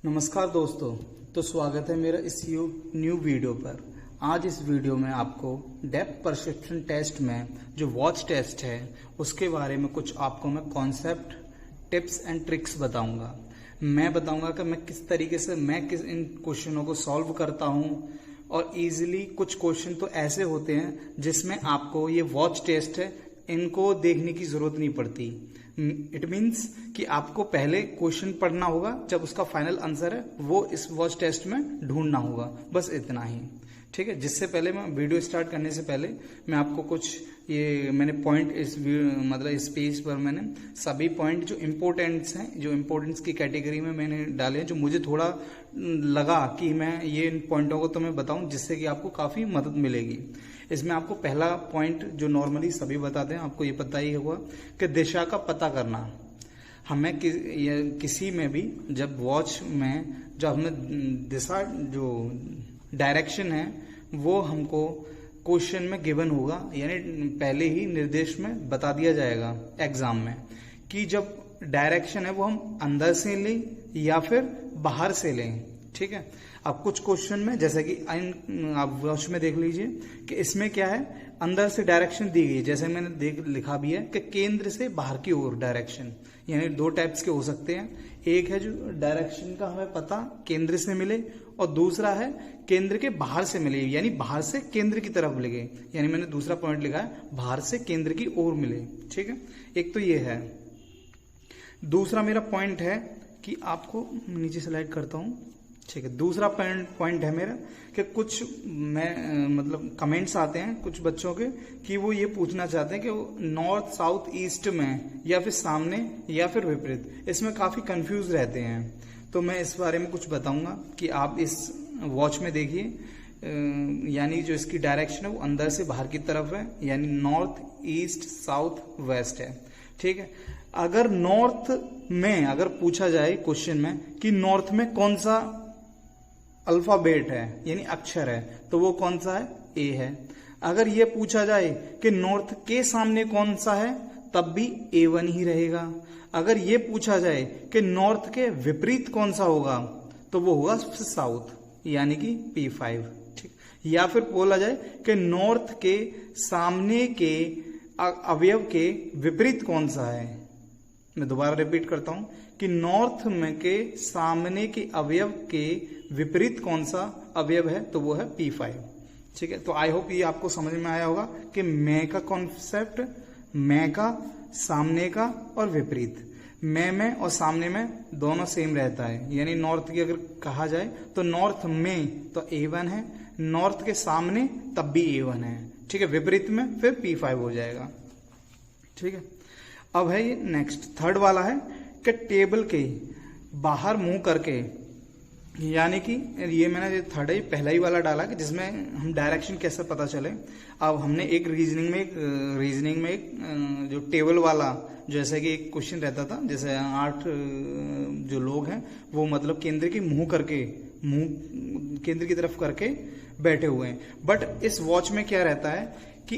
नमस्कार दोस्तों। तो स्वागत है मेरा इस न्यू वीडियो पर। आज इस वीडियो में आपको डेप्थ परसेप्शन टेस्ट में जो वॉच टेस्ट है उसके बारे में कुछ आपको मैं कॉन्सेप्ट, टिप्स एंड ट्रिक्स बताऊंगा। मैं बताऊंगा कि मैं किस तरीके से इन क्वेश्चनों को सॉल्व करता हूं। और इजीली कुछ क्वेश्चन तो ऐसे होते हैं जिसमें आपको ये वॉच टेस्ट है इनको देखने की जरूरत नहीं पड़ती। इट मीन्स कि आपको पहले क्वेश्चन पढ़ना होगा, जब उसका फाइनल आंसर है वो इस वॉच टेस्ट में ढूंढना होगा, बस इतना ही। ठीक है। जिससे पहले मैं वीडियो स्टार्ट करने से पहले मैं आपको कुछ मैंने पॉइंट इस पेज पर मैंने सभी पॉइंट जो इम्पोर्टेंट्स हैं, जो इम्पोर्टेंस की कैटेगरी में मैंने डाले हैं, जो मुझे थोड़ा लगा कि मैं ये इन पॉइंटों को तुम्हें बताऊं जिससे कि आपको काफी मदद मिलेगी। इसमें आपको पहला पॉइंट जो नॉर्मली सभी बताते हैं, आपको ये पता ही होगा कि दिशा का पता करना। हमें किसी में भी जब वॉच में जब हमें दिशा जो डायरेक्शन है वो हमको क्वेश्चन में गिवन होगा, यानी पहले ही निर्देश में बता दिया जाएगा एग्जाम में कि जब डायरेक्शन है वो हम अंदर से लें या फिर बाहर से लें। ठीक है। अब कुछ क्वेश्चन में जैसे कि आप वॉच में देख लीजिए कि इसमें क्या है, अंदर से डायरेक्शन दी गई, जैसे मैंने लिखा भी है कि केंद्र से बाहर की ओर डायरेक्शन। यानी दो टाइप्स के हो सकते हैं, एक है जो डायरेक्शन का हमें पता केंद्र से मिले और दूसरा है केंद्र के बाहर से मिले, यानी बाहर से केंद्र की तरफ लगे। यानी मैंने दूसरा पॉइंट लिखा है बाहर से केंद्र की ओर मिले। ठीक है। एक तो ये है। दूसरा मेरा पॉइंट है कि आपको नीचे स्लाइड करता हूं। ठीक है। दूसरा पॉइंट है मेरा कि कुछ कमेंट्स आते हैं कुछ बच्चों के कि वो ये पूछना चाहते हैं कि वो नॉर्थ, साउथ, ईस्ट में या फिर सामने या फिर विपरीत, इसमें काफी कंफ्यूज रहते हैं। तो मैं इस बारे में कुछ बताऊंगा कि आप इस वॉच में देखिए, यानी जो इसकी डायरेक्शन है वो अंदर से बाहर की तरफ है, यानी नॉर्थ, ईस्ट, साउथ, वेस्ट है। ठीक है। अगर नॉर्थ में अगर पूछा जाए क्वेश्चन में कि नॉर्थ में कौन सा अल्फाबेट है यानी अक्षर है, तो वो कौन सा है, ए है। अगर ये पूछा जाए कि नॉर्थ के सामने कौन सा है, तब भी A1 ही रहेगा। अगर ये पूछा जाए कि नॉर्थ के विपरीत कौन सा होगा, तो वो होगा साउथ, यानी कि P5। ठीक। या फिर बोला जाए कि नॉर्थ के सामने के अवयव के विपरीत कौन सा है, मैं दोबारा रिपीट करता हूं कि नॉर्थ में के सामने के अवयव के विपरीत कौन सा अवयव है, तो वो है P5। ठीक है। तो आई होप ये आपको समझ में आया होगा कि मैं का कॉन्सेप्ट, मैं का, सामने का और विपरीत। मैं और सामने में दोनों सेम रहता है, यानी नॉर्थ की अगर कहा जाए तो नॉर्थ में तो A1 है, नॉर्थ के सामने तब भी A1 है। ठीक है। विपरीत में फिर P5 हो जाएगा। ठीक है। अब है ये नेक्स्ट थर्ड वाला है कि टेबल के बाहर मुंह करके, यानी कि ये मैंने थर्ड ही पहला ही वाला डाला कि जिसमें हम डायरेक्शन कैसे पता चले। अब हमने एक रीजनिंग में एक जो टेबल वाला, जैसे कि एक क्वेश्चन रहता था, जैसे 8 जो लोग हैं वो मतलब केंद्र की तरफ करके बैठे हुए हैं। बट इस वॉच में क्या रहता है कि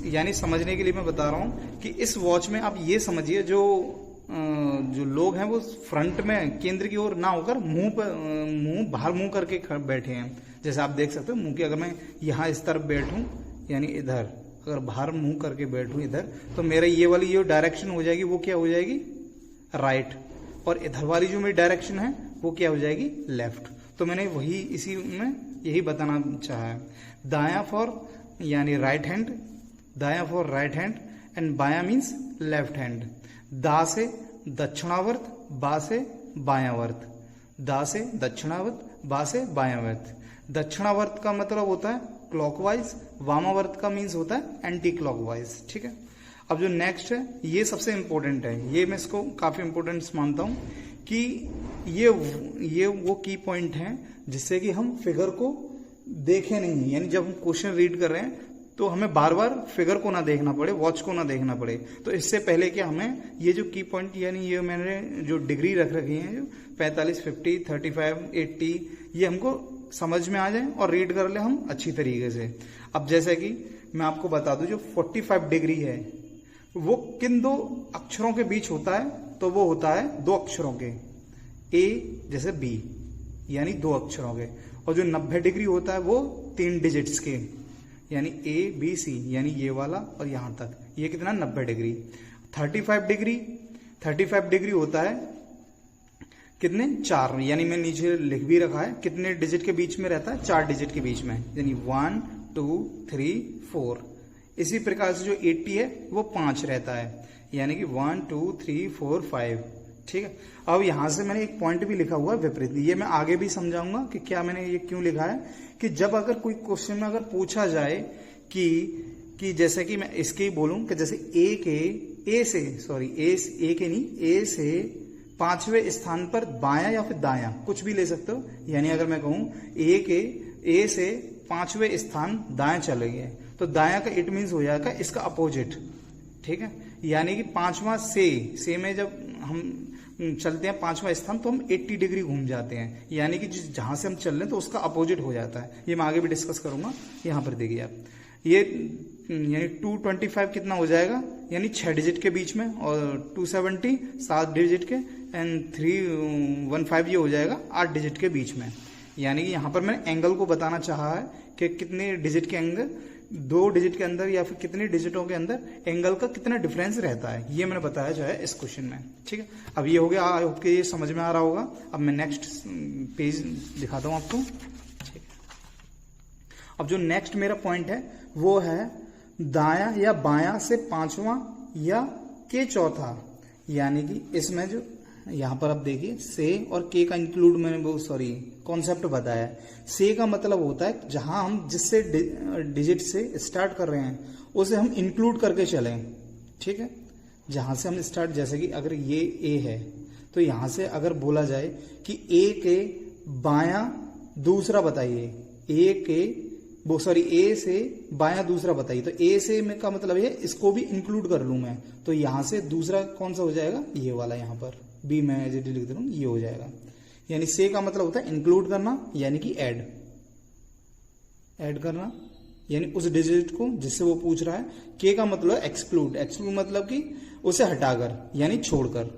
यानी समझने के लिए मैं बता रहा हूं कि इस वॉच में आप ये समझिए जो लोग हैं वो फ्रंट में केंद्र की ओर ना होकर मुंह बाहर मुंह करके बैठे हैं। जैसे आप देख सकते हो मुंह की, अगर मैं यहाँ इस तरफ बैठूं यानी इधर, अगर बाहर मुंह करके बैठूं इधर, तो मेरा ये वाली जो डायरेक्शन हो जाएगी वो क्या हो जाएगी, राइट। और इधर वाली जो मेरी डायरेक्शन है वो क्या हो जाएगी, लेफ्ट। तो मैंने वही इसी में यही बताना चाहा है। दाया फॉर यानी राइट हैंड, दाया फॉर राइट हैंड एंड बाया मीन्स लेफ्ट हैंड। दा से दक्षिणावर्त, बा से बायावर्त, दा से दक्षिणावर्त, बा से बायावर्त। दक्षिणावर्त का मतलब होता है क्लॉकवाइज, वामावर्त का मीन्स होता है एंटी क्लॉकवाइज। ठीक है। अब जो नेक्स्ट है ये सबसे इंपॉर्टेंट है, ये मैं इसको काफी इंपॉर्टेंट मानता हूं कि ये वो की पॉइंट है जिससे कि हम फिगर को देखें नहीं, यानी जब हम क्वेश्चन रीड कर रहे हैं तो हमें बार बार फिगर को ना देखना पड़े, वॉच को ना देखना पड़े। तो इससे पहले क्या हमें ये जो की पॉइंट, यानी ये मैंने जो डिग्री रख रखी है जो 45, 50, 35, 80, ये हमको समझ में आ जाए और रीड कर ले हम अच्छी तरीके से। अब जैसे कि मैं आपको बता दूं जो 45 डिग्री है वो किन दो अक्षरों के बीच होता है, तो वो होता है दो अक्षरों के, ए जैसे बी, यानी 2 अक्षर हो गए। और जो 90 डिग्री होता है वो 3 डिजिट्स के, यानी ए बी सी, यानी ये वाला और यहां तक, ये कितना 90 डिग्री। 35 डिग्री होता है कितने 4, यानी मैं नीचे लिख भी रखा है कितने डिजिट के बीच में रहता है, 4 डिजिट के बीच में, यानी 1 2 3 4। इसी प्रकार से जो 80 है वो 5 रहता है, यानी कि 1 2 3 4 5। ठीक है, अब यहां से मैंने एक पॉइंट भी लिखा हुआ है विपरीत, ये मैं आगे भी समझाऊंगा कि क्या मैंने ये क्यों लिखा है। कि जब अगर कोई क्वेश्चन में अगर पूछा जाए कि जैसे कि मैं इसके ही बोलूं कि जैसे ए से 5वें स्थान पर बायां या फिर दायां, कुछ भी ले सकते हो। यानी अगर मैं कहूं ए से 5वें स्थान दायां चले गए, तो दायां का इट मीन्स हो जाएगा इसका अपोजिट। ठीक है, यानी कि 5वां से में जब हम चलते हैं 5वां स्थान, तो हम 80 डिग्री घूम जाते हैं, यानी कि जहां से हम चल रहे हैं तो उसका अपोजिट हो जाता है। ये मैं आगे भी डिस्कस करूंगा। यहां पर देखिए आप, ये यानी 225 कितना हो जाएगा, यानी 6 डिजिट के बीच में, और 270 7 डिजिट के, एंड 315 ये हो जाएगा 8 डिजिट के बीच में। यानी कि यहां पर मैंने एंगल को बताना चाहा है कि कितने डिजिट के एंगल, 2 डिजिट के अंदर या फिर कितने डिजिटों के अंदर एंगल का कितना डिफरेंस रहता है, ये मैंने बताया जो है इस क्वेश्चन में। ठीक है, अब ये हो गया, आई होप कि ये समझ में आ रहा होगा। अब मैं नेक्स्ट पेज दिखाता हूं आपको। ठीक है, अब जो नेक्स्ट मेरा पॉइंट है वो है दायां या बायां से 5वां या के चौथा, यानी कि इसमें जो यहां पर आप देखिए से और के का इंक्लूड मैंने वो कॉन्सेप्ट बताया है। से का मतलब होता है जहां हम जिससे डिजिट से स्टार्ट कर रहे हैं उसे हम इंक्लूड करके चलें। ठीक है, जहां से हम स्टार्ट, जैसे कि अगर ये ए है तो यहां से अगर बोला जाए कि ए के बायां दूसरा बताइए, ए से बायां दूसरा बताइए, तो ए से में का मतलब है इसको भी इंक्लूड कर लूं मैं, तो यहां से दूसरा कौन सा हो जाएगा, ये वाला, यहां पर बी मैं एज इट लिख दे रहा हूं, ये हो जाएगा। यानी से का मतलब होता है इंक्लूड करना, यानी कि ऐड करना, यानी उस डिजिट को जिससे वो पूछ रहा है। के का मतलब है एक्सक्लूड मतलब कि उसे हटाकर, यानी छोड़कर,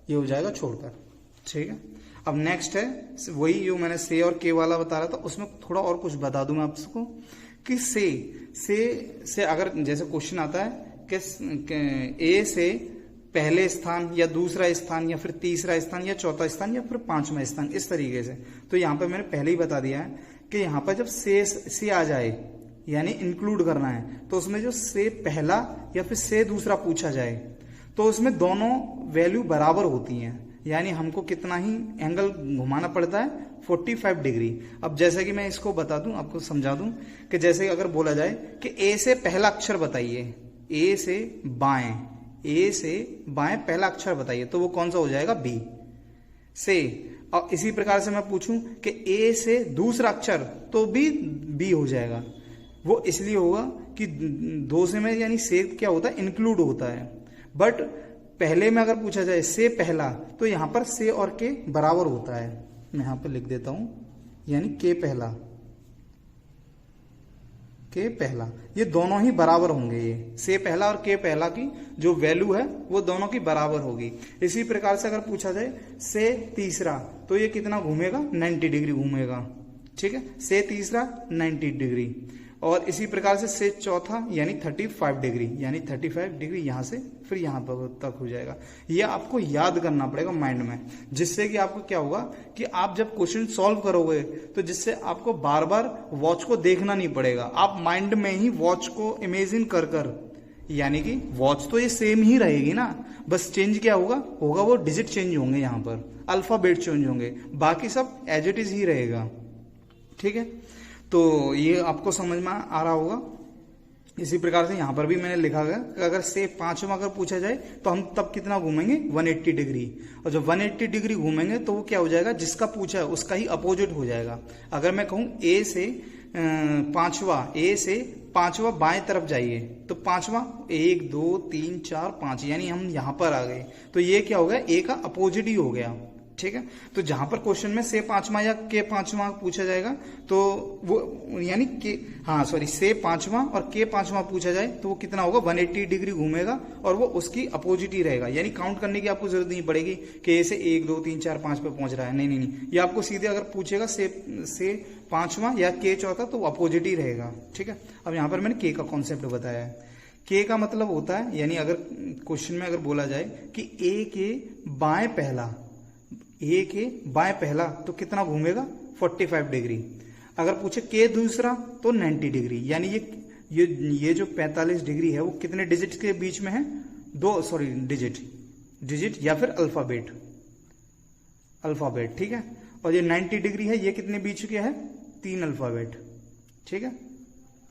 ये हो जाएगा छोड़कर। ठीक है, अब नेक्स्ट है वही जो मैंने से और के वाला बता रहा था, उसमें थोड़ा और कुछ बता दूं मैं आपको कि से अगर जैसे क्वेश्चन आता है कि ए से पहले स्थान या दूसरा स्थान या फिर तीसरा स्थान या चौथा स्थान या फिर 5वां स्थान, इस तरीके से, तो यहां पे मैंने पहले ही बता दिया है कि यहां पर जब से आ जाए यानी इंक्लूड करना है, तो उसमें जो से पहला या फिर से दूसरा पूछा जाए तो उसमें दोनों वैल्यू बराबर होती हैं, यानी हमको कितना ही एंगल घुमाना पड़ता है, 45 डिग्री। अब जैसे कि मैं इसको बता दूं, आपको समझा दूं कि जैसे अगर बोला जाए कि ए से पहला अक्षर बताइए, ए से बाएं पहला अक्षर बताइए, तो वो कौन सा हो जाएगा, बी से। और इसी प्रकार से मैं पूछूं कि ए से दूसरा अक्षर, तो भी बी हो जाएगा। वो इसलिए होगा कि दो से में यानी से क्या होता है, इंक्लूड होता है। बट पहले में अगर पूछा जाए से पहला, तो यहां पर से और के बराबर होता है। मैं यहां पर लिख देता हूं, यानी के पहला, ये दोनों ही बराबर होंगे। ये से पहला और के पहला की जो वैल्यू है वो दोनों की बराबर होगी। इसी प्रकार से अगर पूछा जाए से तीसरा, तो ये कितना घूमेगा, 90 डिग्री घूमेगा। ठीक है, से तीसरा 90 डिग्री, और इसी प्रकार से चौथा यानी 35 डिग्री, यानी 35 डिग्री यहां से फिर यहां पर तक हो जाएगा। ये आपको याद करना पड़ेगा माइंड में, जिससे कि आपको क्या होगा कि आप जब क्वेश्चन सॉल्व करोगे तो जिससे आपको बार बार वॉच को देखना नहीं पड़ेगा, आप माइंड में ही वॉच को इमेजिन कर यानी कि वॉच तो ये सेम ही रहेगी ना, बस चेंज क्या होगा वो डिजिट चेंज होंगे, यहां पर अल्फाबेट चेंज होंगे, बाकी सब एज इट इज ही रहेगा। ठीक है, तो ये आपको समझ में आ रहा होगा। इसी प्रकार से यहां पर भी मैंने लिखा गया कि अगर से 5वां अगर पूछा जाए तो हम तब कितना घूमेंगे, 180 डिग्री, और जब 180 डिग्री घूमेंगे तो वो क्या हो जाएगा, जिसका पूछा है उसका ही अपोजिट हो जाएगा। अगर मैं कहूं ए से पांचवा बाएं तरफ जाइए, तो 5वां 1 2 3 4 5, यानी हम यहां पर आ गए, तो ये क्या हो गया, ए का अपोजिट ही हो गया। ठीक है। तो जहां पर क्वेश्चन में से पांचवा या के पांचवा पूछा जाएगा तो वो यानी के से पांचवा और के पांचवा पूछा जाए तो वो कितना होगा 180 डिग्री घूमेगा और वो उसकी अपोजिट ही रहेगा। यानी काउंट करने की आपको जरूरत नहीं पड़ेगी कि ऐसे 1 2 3 4 5 पे पहुंच रहा है। नहीं, ये आपको सीधे अगर पूछेगा से पांचवा या के चौथा तो अपोजिट ही रहेगा। ठीक है। अब यहां पर मैंने के का कॉन्सेप्ट बताया है। के का मतलब होता है, यानी अगर क्वेश्चन में अगर बोला जाए कि ए के बाएं पहला तो कितना घूमेगा 45 डिग्री। अगर पूछे के दूसरा तो 90 डिग्री। यानी ये जो 45 डिग्री है वो कितने डिजिट के बीच में है? डिजिट या फिर अल्फाबेट। ठीक है। और ये 90 डिग्री है, ये कितने बीच के है? 3 अल्फाबेट। ठीक है,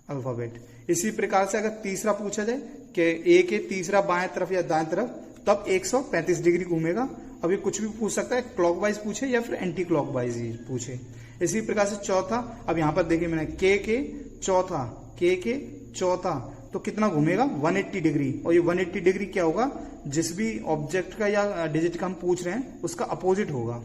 अल्फाबेट। इसी प्रकार से अगर तीसरा पूछा जाए कि ए के तीसरा बाएं तरफ या दाएं तरफ, तब 135 डिग्री घूमेगा। अब ये कुछ भी पूछ सकता है, क्लॉकवाइज पूछे या फिर एंटी क्लॉकवाइज पूछे। इसी प्रकार से चौथा, अब यहां पर देखिए मैंने के चौथा तो कितना घूमेगा 180 डिग्री। और ये 180 डिग्री क्या होगा? जिस भी ऑब्जेक्ट का या डिजिट का हम पूछ रहे हैं उसका अपोजिट होगा,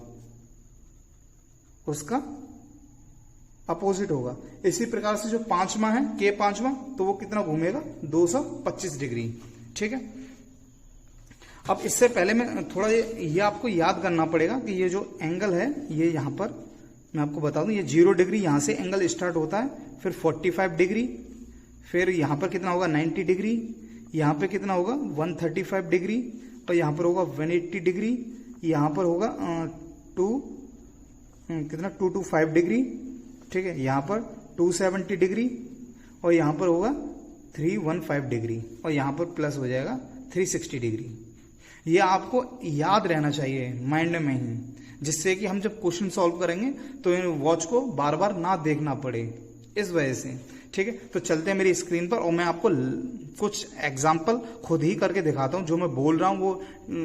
इसी प्रकार से जो पांचवा है के पांचवा तो वो कितना घूमेगा 225 डिग्री। ठीक है। अब इससे पहले मैं थोड़ा ये आपको याद करना पड़ेगा कि ये जो एंगल है ये यहां पर मैं आपको बता दूं, ये 0 डिग्री यहां से एंगल स्टार्ट होता है, फिर 45 डिग्री, फिर यहां पर कितना होगा 90 डिग्री, यहां पे कितना होगा 135 डिग्री, और यहां पर होगा 180 डिग्री, यहां पर होगा 225 डिग्री। ठीक है। यहां पर 270 डिग्री और यहां पर होगा 315 डिग्री और यहां पर प्लस हो जाएगा 360 डिग्री। ये आपको याद रहना चाहिए माइंड में ही, जिससे कि हम जब क्वेश्चन सॉल्व करेंगे तो वॉच को बार बार ना देखना पड़े, इस वजह से। ठीक है। तो चलते हैं मेरी स्क्रीन पर और मैं आपको कुछ एग्जाम्पल खुद ही करके दिखाता हूं। जो मैं बोल रहा हूं वो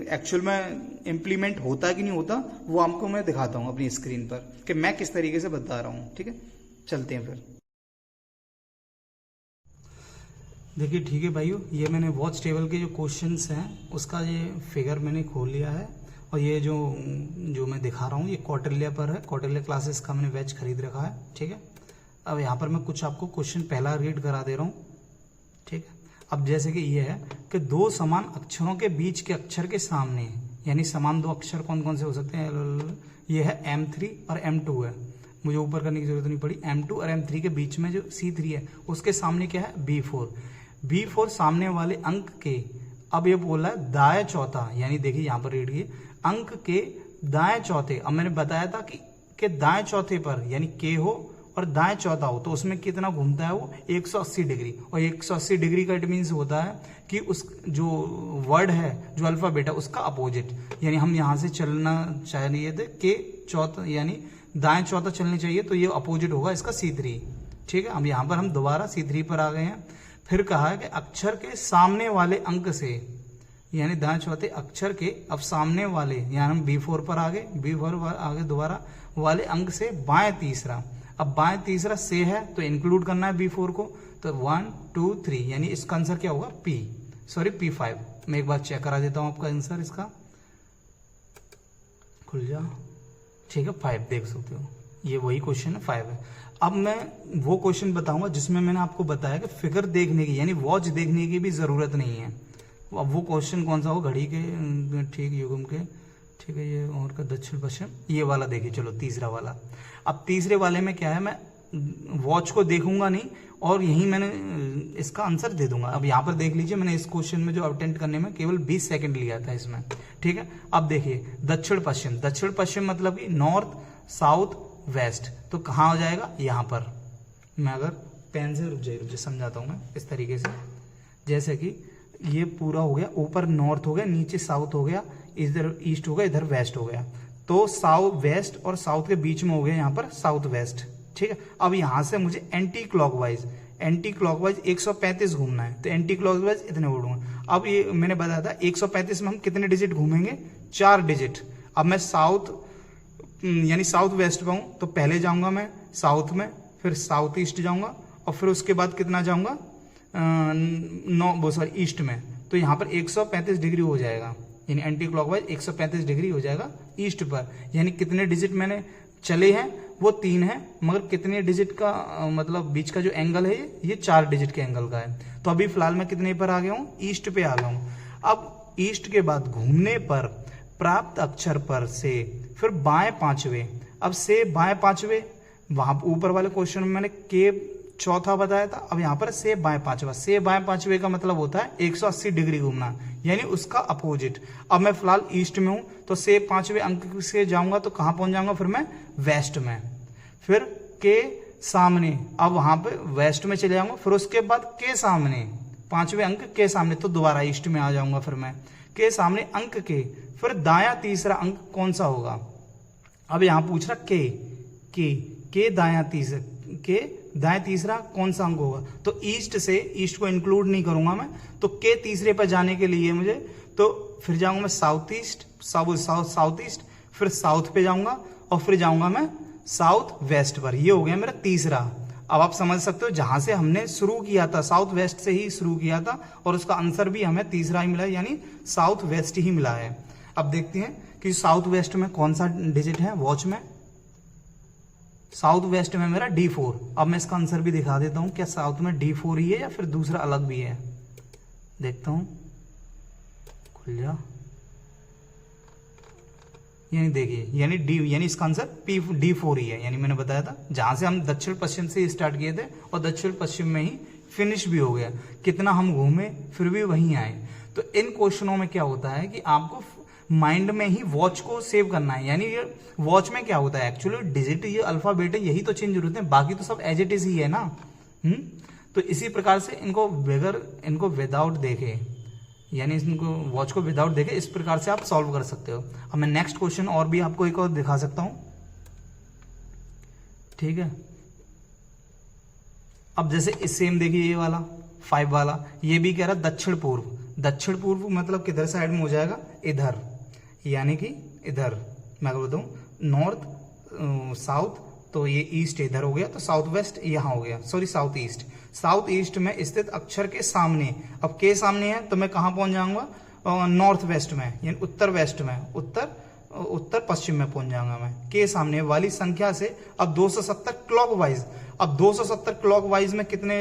एक्चुअल में इम्प्लीमेंट होता है कि नहीं होता वो आपको मैं दिखाता हूं अपनी स्क्रीन पर कि मैं किस तरीके से बता रहा हूं। ठीक है, चलते हैं फिर। देखिए, ठीक है भाइयों, ये मैंने वॉच टेबल के जो क्वेश्चंस हैं उसका ये फिगर मैंने खोल लिया है और ये जो मैं दिखा रहा हूँ ये कौटिल्य पर है। कौटिल्य क्लासेस का मैंने बैच खरीद रखा है। ठीक है। अब यहाँ पर मैं कुछ आपको क्वेश्चन पहला रीड करा दे रहा हूँ। ठीक है। अब जैसे कि ये है कि दो समान अक्षरों के बीच के अक्षर के सामने, यानी समान दो अक्षर कौन कौन से हो सकते हैं? ये है M3 और M2 है। मुझे ऊपर करने की जरूरत नहीं पड़ी। M2 और M3 के बीच में जो C3 है उसके सामने क्या है? B4 सामने वाले अंक के, अब ये बोला है दाएं चौथा, यानी देखिए यहाँ पर रीड किए, अंक के दाएं चौथे। अब मैंने बताया था कि दाएं चौथे पर यानी के हो और दाएं चौथा हो तो उसमें कितना घूमता है वो 180 डिग्री। और 180 डिग्री का इट मीन्स होता है कि उस जो वर्ड है, जो अल्फाबेट है उसका अपोजिट। यानी हम यहाँ से चलना चाहिए थे के चौथा, यानी दाएं चौथा चलनी चाहिए, तो ये अपोजिट होगा इसका C3। ठीक है। अब यहाँ पर हम दोबारा C3 पर आ गए हैं। फिर कहा है कि अक्षर के सामने वाले अंक से, यानी दाएं चौथे अक्षर के अब सामने वाले, यानी हम B4 पर आ गए, B4 पर आगे दोबारा वाले अंक से बाएं तीसरा। अब बाएं तीसरा से है तो इंक्लूड करना है B4 को, तो 1 2 3, यानी इसका आंसर क्या होगा P5। मैं एक बार चेक करा देता हूं आपका आंसर, इसका खुल जा। ठीक है, 5 देख सकते हो, ये वही क्वेश्चन है, 5 है। अब मैं वो क्वेश्चन बताऊंगा जिसमें मैंने आपको बताया कि फिगर देखने की यानी वॉच देखने की भी जरूरत नहीं है। अब वो क्वेश्चन कौन सा हो? घड़ी के ठीक युग्म के, ठीक है, ये और का दक्षिण पश्चिम, ये वाला देखिए। चलो तीसरा वाला। अब तीसरे वाले में क्या है, मैं वॉच को देखूंगा नहीं और यही मैंने इसका आंसर दे दूंगा। अब यहाँ पर देख लीजिए, मैंने इस क्वेश्चन में जो अटेम्प्ट करने में केवल 20 सेकंड लिया था इसमें। ठीक है। अब देखिए दक्षिण पश्चिम मतलब कि नॉर्थ साउथ वेस्ट, तो कहाँ हो जाएगा? यहाँ पर। मैं अगर पेन से रुक जाइए समझाता हूँ मैं इस तरीके से। जैसे कि ये पूरा हो गया, ऊपर नॉर्थ हो गया, नीचे साउथ हो गया, इधर ईस्ट हो गया, इधर वेस्ट हो गया, तो साउथ वेस्ट और साउथ के बीच में हो गया यहाँ पर साउथ वेस्ट। ठीक है। अब यहाँ से मुझे एंटी क्लॉकवाइज 135 घूमना है, तो एंटी क्लॉकवाइज इतने उड़ूंगा। अब ये मैंने बताया था 135 में हम कितने डिजिट घूमेंगे? 4 डिजिट। अब मैं साउथ यानी साउथ वेस्ट पे हूं तो पहले जाऊंगा मैं साउथ में, फिर साउथ ईस्ट जाऊंगा और फिर उसके बाद कितना जाऊंगा ईस्ट में, तो यहाँ पर 135 डिग्री हो जाएगा। यानी एंटी क्लॉकवाइज 135 डिग्री हो जाएगा ईस्ट पर। यानी कितने डिजिट मैंने चले हैं वो 3 है, मगर कितने डिजिट का मतलब बीच का जो एंगल है ये 4 डिजिट के एंगल का है। तो अभी फिलहाल मैं कितने पर आ गया हूँ, ईस्ट पे आ गया हूँ। अब ईस्ट के बाद घूमने पर प्राप्त अक्षर पर से फिर बाएं पांचवे, अब से बाएं पांचवे, वहां ऊपर वाले क्वेश्चन में मैंने के चौथा बताया था, अब यहाँ पर से बाएं पांचवा। से बाएं पांचवे का मतलब होता है 180 डिग्री घूमना, यानी उसका अपोजिट। अब मैं फिलहाल ईस्ट में हूं तो से पांचवे अंक से जाऊंगा तो कहां पहुंच जाऊंगा, फिर मैं वेस्ट में, फिर के सामने, अब वहां पे वेस्ट में चले जाऊंगा, फिर उसके बाद के सामने, पांचवे अंक के सामने, तो दोबारा ईस्ट में आ जाऊंगा फिर मैं, के सामने अंक के, फिर दाया तीसरा अंक कौन सा होगा। अब यहां पूछ रहा के दाया तीसरा, के दाएं तीसरा कौन सा अंक होगा, तो ईस्ट से, ईस्ट को इंक्लूड नहीं करूंगा मैं, तो के तीसरे पर जाने के लिए मुझे, तो फिर जाऊंगा मैं साउथ ईस्ट, साउथ ईस्ट, फिर साउथ पे जाऊंगा और फिर जाऊंगा मैं साउथ वेस्ट पर। ये हो गया मेरा तीसरा। अब आप समझ सकते हो जहां से हमने शुरू किया था, साउथ वेस्ट से ही शुरू किया था और उसका आंसर भी हमें तीसरा ही मिला, यानी साउथ वेस्ट ही मिला है। अब देखते हैं कि साउथ वेस्ट में कौन सा डिजिट है वॉच में। साउथ वेस्ट में मेरा D4। अब मैं इसका आंसर भी दिखा देता हूं, क्या साउथ में D4 ही है या फिर दूसरा अलग भी है, देखता हूं, खुल जा। यानी देखिए, यानी यानी इसका आंसर D4 ही है। यानी मैंने बताया था जहां से हम दक्षिण पश्चिम से स्टार्ट किए थे और दक्षिण पश्चिम में ही फिनिश भी हो गया। कितना हम घूमे फिर भी वहीं आए। तो इन क्वेश्चनों में क्या होता है कि आपको माइंड में ही वॉच को सेव करना है। यानी ये वॉच में क्या होता है, एक्चुअली डिजिट, ये अल्फाबेट है, यही तो चेंज होते हैं, बाकी तो सब एज इट इज ही है ना। तो इसी प्रकार से इनको बगैर, इनको विदाउट देखे, यानी इनको वॉच को विदाउट देखे, इस प्रकार से आप सॉल्व कर सकते हो। अब मैं नेक्स्ट क्वेश्चन और भी आपको एक और दिखा सकता हूं, ठीक है। अब जैसे सेम देखिए ये वाला 5 वाला, ये भी कह रहा दक्षिण पूर्व। दक्षिण पूर्व मतलब किधर साइड में हो जाएगा, इधर, यानी कि इधर। मैं अगर बताऊं नॉर्थ साउथ, तो ये ईस्ट इधर हो गया, तो साउथ वेस्ट यहाँ हो गया, sorry south east. South east में स्थित अक्षर के सामने, अब के सामने है तो मैं कहां पहुंच जाऊंगा, नॉर्थ वेस्ट में, यानी उत्तर वेस्ट में, उत्तर पश्चिम में पहुंच जाऊंगा मैं। के सामने वाली संख्या से अब 270 क्लॉकवाइज, अब 270 क्लॉकवाइज में कितने,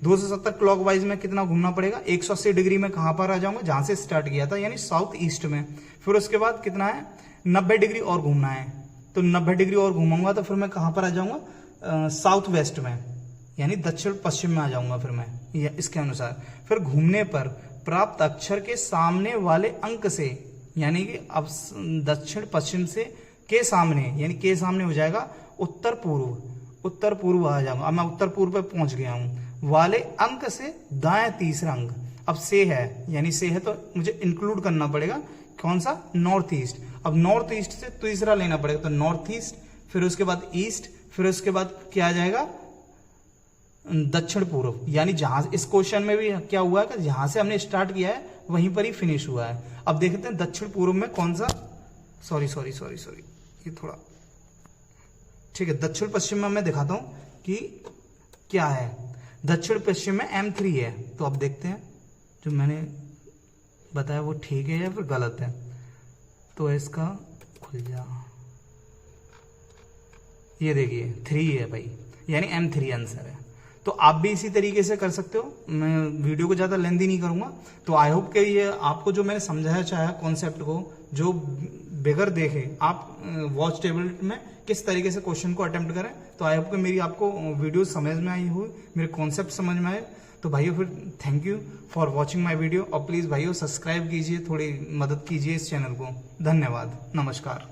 270 क्लॉकवाइज में कितना घूमना पड़ेगा, 180 डिग्री में कहां पर आ जाऊंगा, जहां से स्टार्ट किया था, यानी साउथ ईस्ट में। फिर उसके बाद कितना है, 90 डिग्री और घूमना है, तो 90 डिग्री और घूमूंगा तो फिर मैं कहां पर आ जाऊंगा, साउथ वेस्ट में, यानी दक्षिण पश्चिम में आ जाऊंगा फिर मैं, इसके अनुसार। फिर घूमने पर प्राप्त अक्षर के सामने वाले अंक से, यानी कि अब दक्षिण पश्चिम से के सामने, यानी के सामने हो जाएगा उत्तर पूर्व, उत्तर पूर्व आ जाऊंगा। अब मैं उत्तर पूर्व पे पहुंच गया हूं, वाले अंक से दाएं तीसरा अंक। अब से है, यानी से है तो मुझे इंक्लूड करना पड़ेगा कौन सा, नॉर्थ ईस्ट। अब नॉर्थ ईस्ट से तीसरा लेना पड़ेगा, तो नॉर्थ ईस्ट, फिर उसके बाद ईस्ट, फिर उसके बाद क्या आ जाएगा, दक्षिण पूर्व। यानी जहां, इस क्वेश्चन में भी क्या हुआ है कि जहां से हमने स्टार्ट किया है वहीं पर ही फिनिश हुआ है। अब देखते हैं दक्षिण पूर्व में कौन सा, सॉरी ये थोड़ा ठीक है, दक्षिण पश्चिम में मैं दिखाता हूं कि क्या है। दक्षिण पश्चिम में M3 है, तो अब देखते हैं जो मैंने बताया वो ठीक है या फिर गलत है। तो इसका खुल जा, ये देखिए 3 है भाई, यानी M3 आंसर है। तो आप भी इसी तरीके से कर सकते हो। मैं वीडियो को ज्यादा लेंथी नहीं करूंगा। तो आई होप कि ये आपको जो मैंने समझाया चाहा कॉन्सेप्ट को, जो बगैर देखे आप वॉच टेबल में किस तरीके से क्वेश्चन को अटेम्प्ट करें, तो आई होप कि मेरी आपको वीडियो समझ में आई हुई, मेरे कॉन्सेप्ट समझ में आए। तो भाइयों फिर thank you for watching my video, और प्लीज भाइयों सब्सक्राइब कीजिए, थोड़ी मदद कीजिए इस चैनल को। धन्यवाद, नमस्कार।